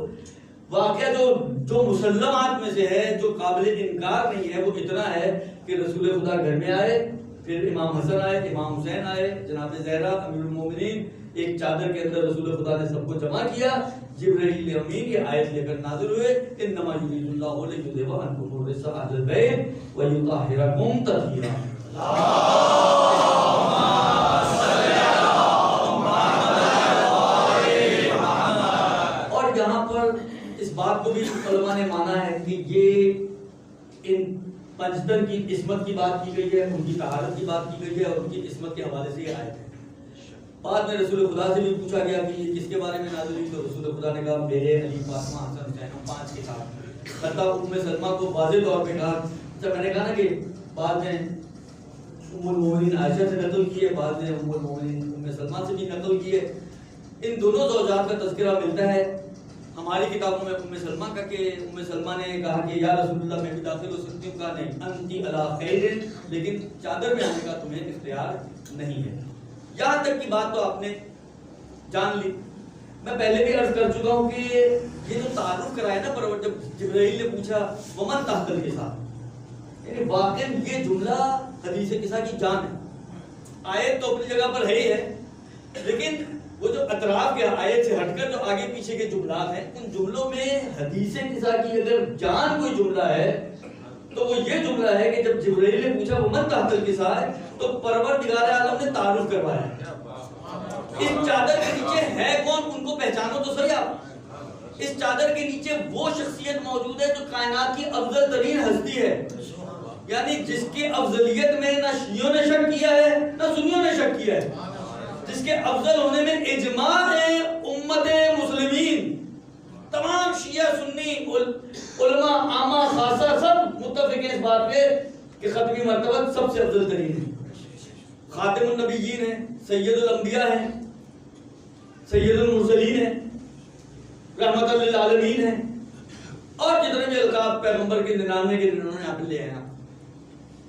A: واقعہ جو مسلمات میں سے ہے، جو قابل انکار نہیں ہے، وہ اتنا ہے کہ رسول خدا گھر میں آئے، پھر امام حسن آئے، امام حسین آئے، جناب زہرا امیر المومنین ایک چادر کے اندر رسول خدا نے سب کو جمع کیا، جبرائیل امین یہ آیت لے کر نازل ہوئے، انما یرید اللہ لیذھب عنکم الرجس اہل البیت ویطہرکم تطہیرا۔ اور یہاں پر اس بات کو بھی علماء نے مانا ہے کہ یہ ان پنجتن کی عصمت کی بات کی گئی ہے، ان کی طہارت کی بات کی گئی ہے، اور ان کی عصمت کے حوالے سے یہ آیت ہے۔ بعد میں رسول خدا سے بھی پوچھا گیا کہ یہ کس کے بارے میں نازل ہوئی، تو رسول خدا نے کہا میرے، علی، فاطمہ، حسن، حسین، ہم 5 کے ساتھ۔ حتیٰ ام سلمہ کو واضح طور پہ کہا، جب میں نے کہا نا کہ بعد میں ام المومنین عائشہ سے نقل کی ہے، بعد میں ام المومنین ام سلمہ سے بھی نقل کی ہے، ان دونوں زوجات کا تذکرہ ملتا ہے ہماری کتابوں میں ام سلمہ کا، کہ ام سلمہ نے کہا کہ یا رسول اللہ میں بھی داخل ہو سکتی ہوں، کہا نہیں، انتی علی خیر، لیکن چادر میں آنے کا تمہیں اختیار نہیں ہے۔ یہاں تک کی بات تو آپ نے جان لی۔ میں پہلے بھی عرض کر چکا ہوں کہ یہ جو تعارف کرایا نا پر جب جبرائیل نے پوچھا ومن تحت القصہ، یعنی واقعاً یہ جملہ حدیث قصہ کی جان ہے۔ آیت تو اپنی جگہ پر ہے ہی ہے، لیکن وہ جو اطراف کے آیت سے ہٹ کر جو آگے پیچھے کے جملات ہیں، ان جملوں میں حدیث قصہ کی اگر جان کوئی جملہ ہے تو وہ یہ جملہ ہے کہ جب جبرائیل نے پوچھا ومن تحت القصہ ہے تو پروردگار عالم نے تعارف کروایا ہے۔ اس چادر کے نیچے ہے کون؟ ان کو پہچانو تو صحیح آپ۔ اس چادر کے نیچے وہ شخصیت موجود ہے جو کائنات کی افضل ترین ہستی ہے، یعنی جس کی افضلیت میں نہ شیعوں نے شک کیا ہے نہ سنیوں نے شک کیا ہے، جس کے افضل ہونے میں اجماع ہے امت مسلمین، تمام شیعہ سنی علماء عامہ خاصہ سب متفق ہیں اس بات پہ کہ ختمی مرتبہ سب سے افضل ترین ہے، خاتم النبیین ہے، سید الانبیاء ہیں، سید المرسلین ہیں، رحمت للعالمین ہیں، اور جتنے بھی القاب پیغمبر کے 99 کے 99 یہاں پہ لے آئے ہیں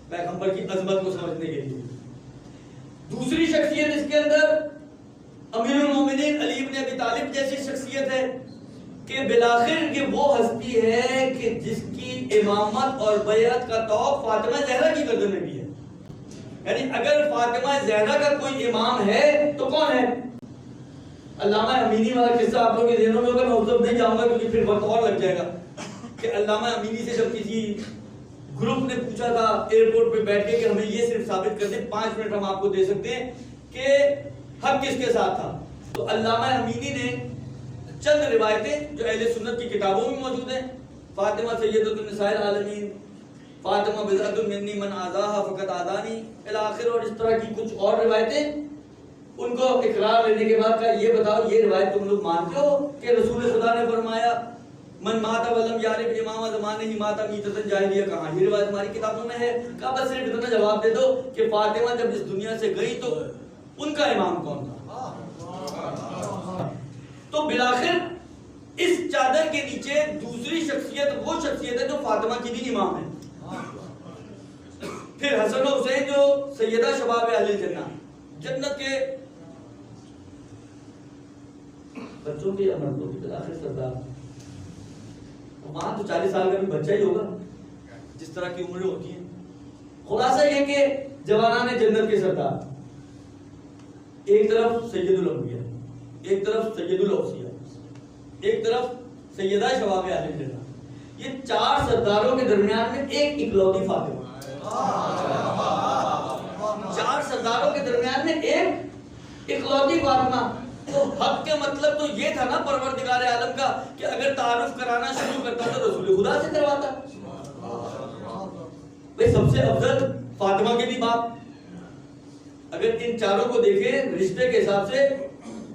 A: پیغمبر کی عظمت کو سمجھنے کے لیے۔ دوسری شخصیت اس کے اندر امیر المومنین علی بن ابی طالب جیسی شخصیت ہے کہ بالآخر یہ وہ ہستی ہے کہ جس کی امامت اور بیعت کا توق فاطمہ زہرا کی گردن میں بھی ہے، یعنی اگر فاطمہ زہرا کا کوئی امام ہے تو کون ہے؟ علامہ امینی والا قصہ آپ لوگوں کے ذہنوں میں ہوگا، میں اس وقت نہیں جاؤں گا کیونکہ پھر وقت اور لگ جائے گا، کہ علامہ امینی سے جب کسی گروپ نے پوچھا تھا ایئرپورٹ پہ بیٹھ کے کہ ہمیں یہ صرف ثابت کر دیں، 5 منٹ ہم آپ کو دے سکتے ہیں کہ حق کس کے ساتھ تھا، تو علامہ امینی نے چند روایتیں جو اہل سنت کی کتابوں میں موجود ہیں، فاطمہ سیدۃ النساء العالمین، فاطمہ بضعۃ منی من آذاہا فقط آذانی الاخر، اور اس طرح کی کچھ اور روایتیں، ان کو اقرار لینے کے بعد کہا یہ بتاؤ یہ روایت تم لوگ مانتے ہو کہ رسول خدا نے فرمایا من مات ولم یعرف امام زمانہ ہی مات میتۃ جاہلیہ، کہاں یہ روایت ہماری کتابوں میں ہے؟ کہا بس صرف اتنا جواب دے دو کہ فاطمہ جب اس دنیا سے گئی تو ان کا امام کون تھا؟ تو بالآخر اس چادر کے نیچے دوسری شخصیت وہ شخصیت ہے جو فاطمہ کی بھی امام ہے، پھر حسن و حسین جو سیدہ شباب اہل الجنہ، جنت کے بچوں کے یا مردوں کی بالآخر سردار، وہاں تو 40 سال کا بھی بچہ ہی ہوگا جس طرح کی عمریں ہوتی ہیں۔ خلاصہ یہ کہ جوانان جنت کے سردار، ایک طرف سید الانبیاء، ایک طرف سید الاوصیاء، ایک طرف سیدہ شباب اہل الجنہ، یہ 4 سرداروں کے درمیان میں ایک اکلوتی فاطمہ، 4 سرداروں کے درمیان میں ایک اکلوتی فاطمہ۔ تو حق کے مطلب تو یہ تھا نا پروردگار عالم کا کہ اگر تعارف کرانا شروع کرتا تو رسول خدا سے کرواتا، بھئی سب سے افضل فاطمہ کے بھی باپ، اگر ان چاروں کو دیکھیں رشتے کے حساب سے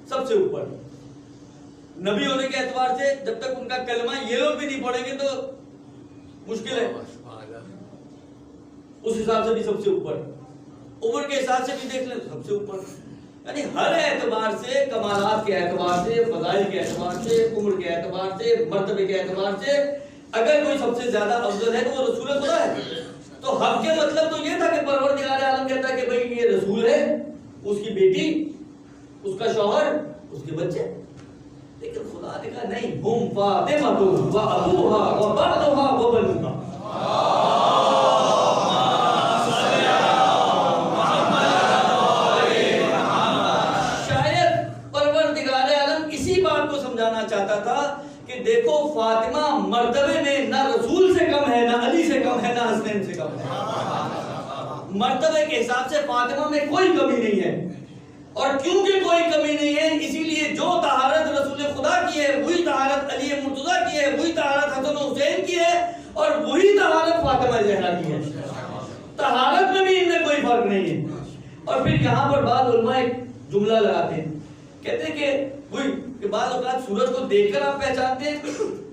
A: سب سے اوپر، نبی ہونے کے اعتبار سے جب تک ان کا کلمہ یہ لوگ بھی نہیں پڑھیں گے تو مشکل ہے، اس حساب سے بھی سب سے اوپر، عمر کے حساب سے بھی دیکھ لیں سب سے اوپر، یعنی ہر اعتبار سے، کمالات کے اعتبار سے، فضائل کے اعتبار سے، عمر کے اعتبار سے، مرتبے کے اعتبار سے اگر کوئی سب سے زیادہ افضل ہے تو وہ رسول خدا ہے۔ تو حق کے مطلب تو یہ تھا کہ پروردگار عالم کہتا ہے کہ بھئی یہ رسول ہے، اس کی بیٹی، اس کا شوہر، اس کے بچے، لیکن خدا نے کہا نہیں، ہم فاطمہ و ابوہا و بعدہا و بنوہا، چاہتا تھا کہ دیکھو فاطمہ مرتبے میں نہ رسول سے کم ہے، نہ علی سے کم ہے، نہ حسنین سے کم ہے، مرتبے کے حساب سے فاطمہ میں کوئی کمی نہیں ہے، اور کیونکہ کوئی کمی نہیں ہے اسی لیے جو طہارت رسول خدا کی ہے وہی طہارت علی مرتضیٰ کی ہے، وہی طہارت حسن و حسین کی ہے، اور وہی طہارت فاطمہ زہرا کی ہے، طہارت میں بھی ان میں کوئی فرق نہیں ہے۔ اور پھر یہاں پر بعض علماء ایک جملہ لگاتے ہیں، کہتے ہیں کہ وہی کہ بعض اوقات سورج کو دیکھ کر آپ پہچانتے ہیں،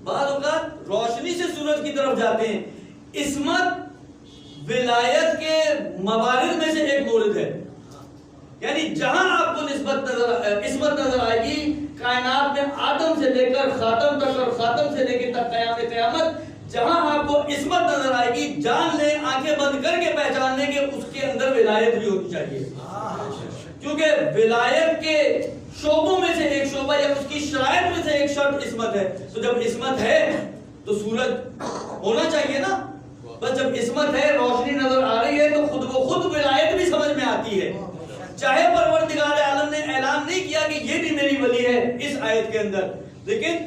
A: بعض اوقات روشنی سے سورج کی طرف جاتے ہیں۔ عصمت ولایت کے موارد میں سے ایک مورد ہے، یعنی جہاں آپ کو عصمت نظر آئے گی کائنات میں آدم سے لے کر خاتم تک اور خاتم سے لے کے تک قیامت، جہاں آپ کو عصمت نظر آئے گی جان لیں آنکھیں بند کر کے پہچان لیں کہ اس کے اندر ولایت بھی ہونی چاہیے، کیونکہ ولایت کے شعبوں میں سے ایک شعبہ یا اس کی شرائط میں سے ایک شرط عصمت ہے، تو جب عصمت ہے تو سورج ہونا چاہیے نا، بس جب عصمت ہے روشنی نظر آ رہی ہے تو خود وہ خود ولایت بھی سمجھ میں آتی ہے، چاہے پروردگار عالم نے اعلان نہیں کیا کہ یہ بھی میری ولی ہے اس آیت کے اندر، لیکن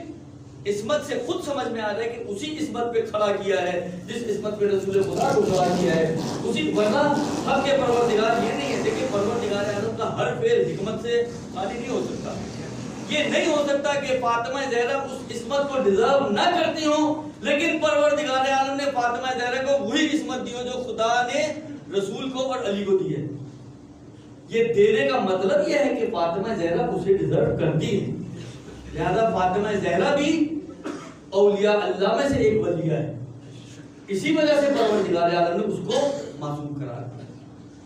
A: عصمت سے خود سمجھ میں آ رہا ہے کہ اسی عصمت پہ کھڑا کیا ہے جس عصمت پہ رسول خدا کو کھڑا کیا ہے اسی، ورنہ حق کے پروردگار یہ نہیں ہے. دیکھیں پروردگار اعظم کا ہر فعل حکمت سے خالی نہیں ہو سکتا. یہ نہیں ہو سکتا کہ فاطمہ زہرا اس عصمت کو ڈیزرو نہ کرتی ہوں لیکن پروردگار عالم نے فاطمہ زہرا کو وہی عصمت دی ہو جو خدا نے رسول کو اور علی کو دی ہے. یہ دینے کا مطلب یہ ہے کہ فاطمہ زہرا اسے ڈیزرو کرتی ہے. لہذا فاطمہ زہرا بھی اولیاء اللہ میں سے ایک ولیہ ہے. اسی وجہ سے پروردگار عالم نے اس کو معصوم قرار دیا.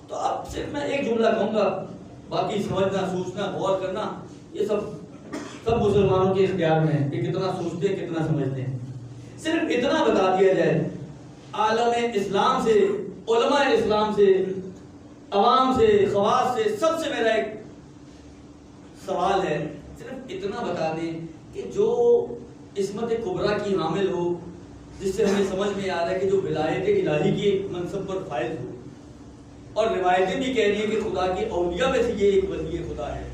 A: تو اب صرف میں ایک جملہ کہوں گا، باقی سمجھنا سوچنا غور کرنا یہ سب مسلمانوں کے اختیار میں ہے کہ کتنا سوچتے ہیں کتنا سمجھتے ہیں. صرف اتنا بتا دیا جائے عالم اسلام سے، علماء اسلام سے، عوام سے، خواص سے، سب سے میرا ایک سوال ہے، صرف اتنا بتا دیں کہ جو عصمت کبریٰ کی حامل ہو، جس سے ہمیں سمجھ میں آ رہا ہے کہ جو ولایت الہی کی منصب پر فائز ہو، اور روایتیں بھی کہہ رہی ہیں کہ خدا کی اولیاء میں سے یہ ایک ولی خدا ہے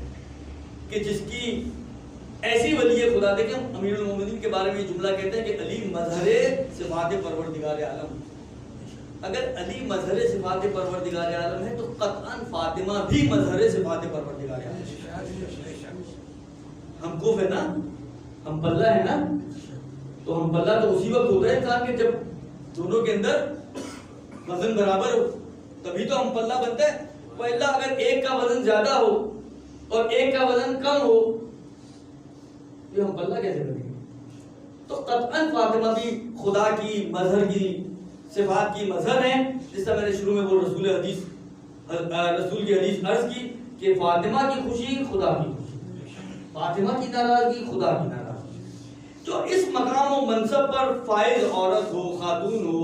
A: کہ جس کی ایسی ولی خدا. دیکھیں امیر المومنین کے بارے میں یہ جملہ کہتے ہیں کہ علی مظہر صفات پروردگار عالم. اگر علی مظہر صفات پروردگار عالم ہے تو قطعاً فاطمہ بھی مظہر صفات پروردگار عالم. ہم کوف ہے نا، ہم پلہ ہے نا، تو ہم پلہ تو اسی وقت ہوتا ہے انسان کے جب دونوں کے اندر وزن برابر ہو تبھی تو ہم پلہ بنتا ہے. پہلا اگر ایک کا وزن زیادہ ہو اور ایک کا وزن کم ہو یہ ہم پلہ کیسے بنے گے؟ تو قطعاً فاطمہ بھی خدا کی مظہر کی صفات کی مظہر ہیں. جس طرح میں نے شروع میں وہ رسول کی حدیث عرض کی کہ فاطمہ کی خوشی خدا کی خوشی، فاطمہ کی ناراضگی خدا کی ناراضگی. جو اس مقام و منصب پر فائز عورت ہو، خاتون ہو،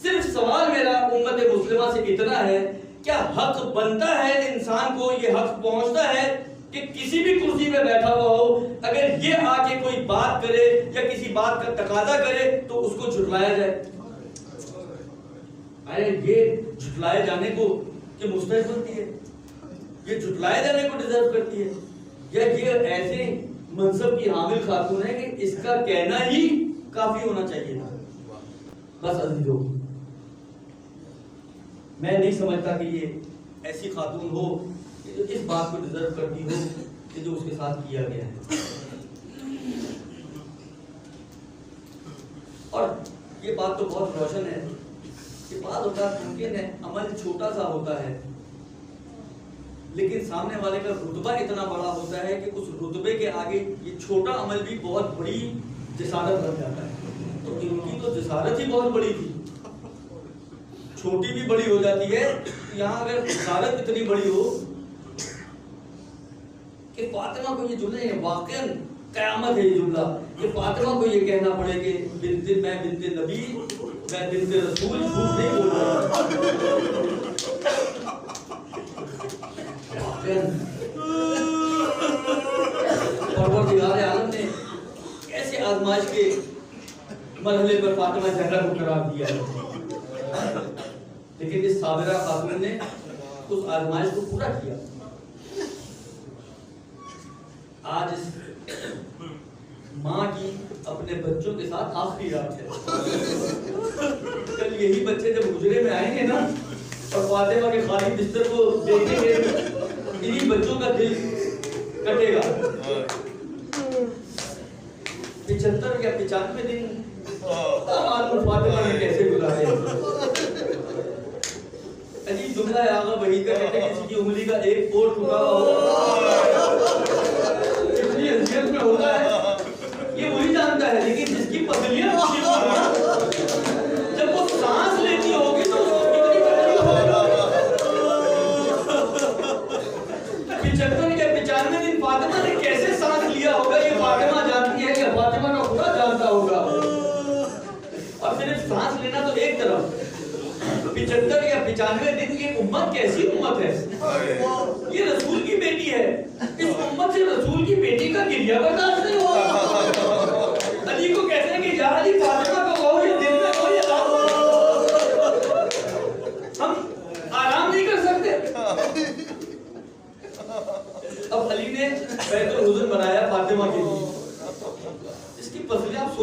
A: صرف سوال میرا امت مسلمہ سے اتنا ہے، کیا حق بنتا ہے انسان کو، یہ حق پہنچتا ہے کہ کسی بھی کرسی پہ بیٹھا ہوا ہو اگر یہ آ کے کوئی بات کرے یا کسی بات کا تقاضا کرے تو اس کو جھٹلایا جائے؟ ارے یہ جھٹلائے جانے کو کہ مستحق بنتی ہے، یہ جھٹلائے جانے کو ڈیزرو کرتی ہے، یا یہ ایسے منصب کی حامل خاتون ہے کہ اس کا کہنا ہی کافی ہونا چاہیے تھا؟ بس عزیزو، میں نہیں سمجھتا کہ یہ ایسی خاتون ہو کہ جو اس بات کو ڈیزرو کرتی ہو کہ جو اس کے ساتھ کیا گیا ہے. اور یہ بات تو بہت روشن ہے کہ بعض اوقات ممکن ہے عمل چھوٹا سا ہوتا ہے لیکن سامنے والے کا رتبہ اتنا بڑا ہوتا ہے کہ اس رتبے کے آگے یہ چھوٹا عمل بھی بہت بڑی جسارت بن جاتا ہے. تو ان کی تو جسارت ہی بہت بڑی تھی، چھوٹی بھی بڑی ہو جاتی ہے. یہاں اگر جسارت اتنی بڑی ہو کہ فاطمہ کو یہ جملہ، یہ واقعاً قیامت ہے یہ جملہ، کہ فاطمہ کو یہ کہنا پڑے کہ میں بنت نبی، میں بنت رسول جھوٹ نہیں بول رہا. پروردگار عالم نے ایسے آزمائش کے مرحلے پر فاطمہ زہرا کو قرار دیا ہے، لیکن اس صابرہ خاتون نے اس آزمائش کو پورا کیا. آج اس ماں کی اپنے بچوں کے ساتھ آخری رات ہے. کل یہی بچے جب حجرے میں آئیں گے نا اور فاطمہ کے خالی بستر کو دیکھیں گے انہی بچوں کا دل کٹے گا. 75 یا 95 دن فاطمہ نے کیسے گزارے. عجیب جملہ ہے آغا وحید کا، کہتے ہیں کسی کی انگلی کا ایک پور ٹوٹا ہوا ہو اتنی اذیت میں ہوتا ہے یہ وہی جانتا ہے. لیکن جس کی پسلیاں جب وہ سانس لیتی ہوگی تو اس کو کتنی تکلیف ہوگا. 75 یا 95 دن فاطمہ نے کیسے سانس لیا ہوگا یہ فاطمہ جانتی ہے یا فاطمہ کا خدا جانتا ہوگا. اور صرف سانس لینا تو ایک طرف، 75 یا 95 دن یہ امت کیسی امت ہے؟ یہ رسول کی بیٹی ہے. اس امت سے رسول کی بیٹی کا گریہ برداشت نہیں ہوا. علی کو کہتے ہیں کہ یا علی فاطمہ کو کہو یہ دل میں کوئی آرام ہو، ہم آرام نہیں کر سکتے. اب علی نے بیت الحزن بنایا فاطمہ کے لیے. اس کی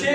A: 6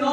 A: 9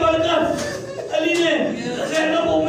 A: بڑھ کر علی نے زینب